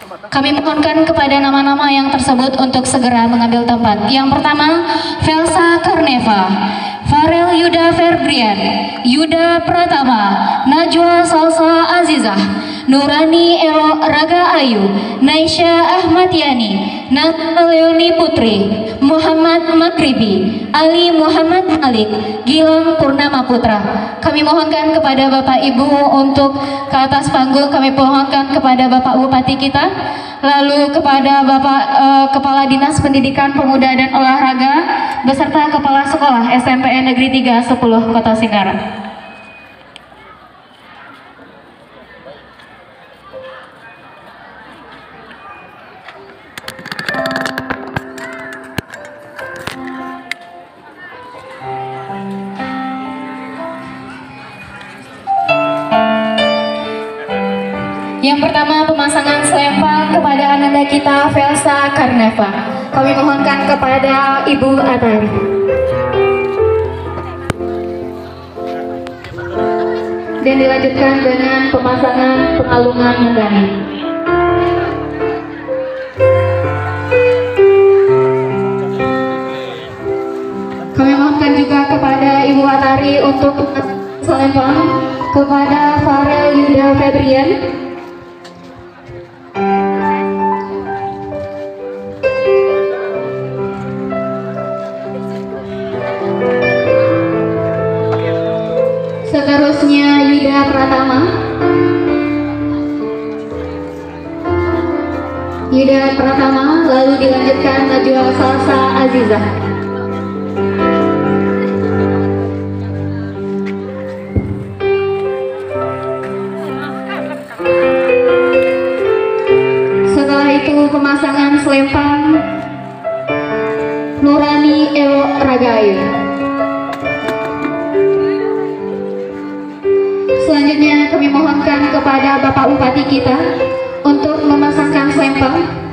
Kami mohonkan kepada nama-nama yang tersebut untuk segera mengambil tempat. Yang pertama, Velsa Karneva, Farel Yuda Febrian, Yuda Pratama, Najwa Salsa Azizah, Nurani Elo Raga Ayu, Naisha Ahmad Yani, Leoni Putri, Muhammad Makribi, Ali Muhammad Malik, Gilang Purnama Putra. Kami mohonkan kepada Bapak Ibu untuk ke atas panggung. Kami mohonkan kepada Bapak Bupati kita, lalu kepada Bapak Kepala Dinas Pendidikan Pemuda dan Olahraga beserta Kepala Sekolah SMPN Negeri 3 10 Kota Singkarak. Yang pertama, pemasangan selempang kepada ananda kita Velsa Karneva. Kami mohonkan kepada Ibu Atari. Dan dilanjutkan dengan pemasangan pengalungan mendani. Kami mohonkan juga kepada Ibu Atari untuk selempang kepada Farel Yuda Febrian. Seterusnya Yuda Pratama, lalu dilanjutkan Najwa Salsa Azizah. Setelah itu pemasangan selempang Nurani Elo Ragayu. Selanjutnya kami mohonkan kepada Bapak Bupati kita untuk memasangkan selempang.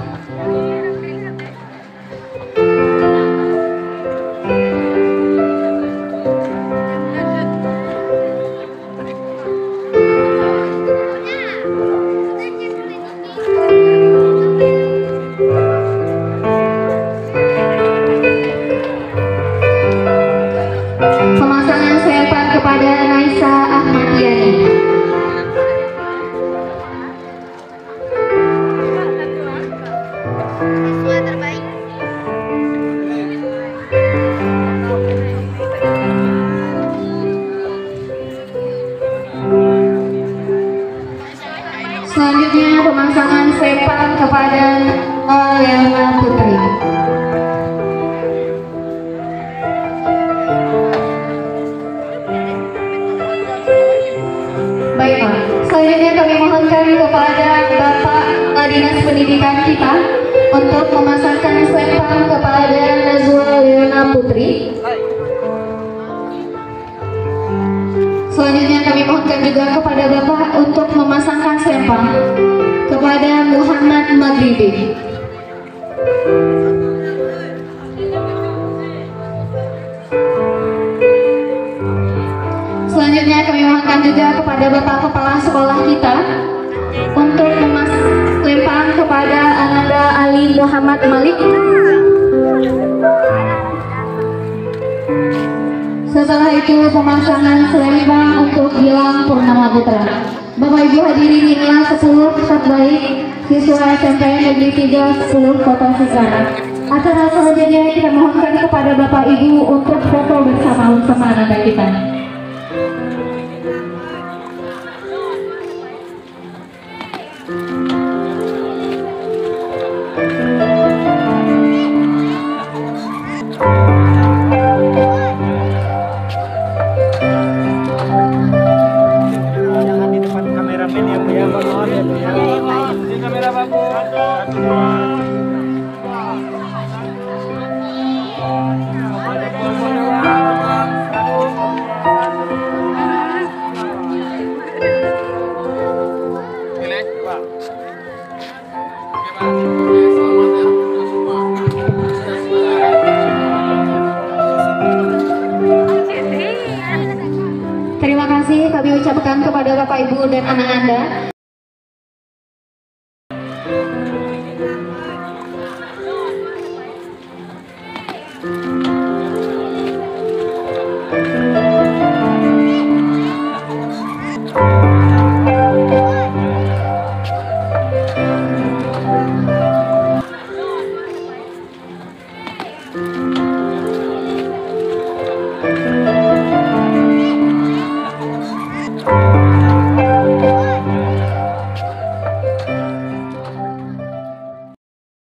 Pemasangan selempang kepada Naisha Ahmad Yani. Selanjutnya pemasangan selempang kepada Leona Putri. Baiklah, selanjutnya kami mohonkan kepada Bapak Dinas Pendidikan kita untuk memasangkan selempang kepada Najwa Leona Putri. Selanjutnya kami mohonkan juga kepada Bapak untuk memasangkan selempang kepada Muhammad Magribi. Selanjutnya kami mohonkan juga kepada Bapak Kepala Sekolah kita untuk memasang selempang kepada ananda Ali Muhammad Malik. Setelah itu pemasangan selempang untuk Gilang Purnama Putra. Bapak Ibu hadirin, inilah 10 peserta baik siswa SMPN Negeri 3 10 Kota Singkarak. Acara selanjutnya kita mohonkan kepada Bapak Ibu untuk foto bersama ananda kita. Terima kasih kami ucapkan kepada Bapak Ibu dan anak Anda.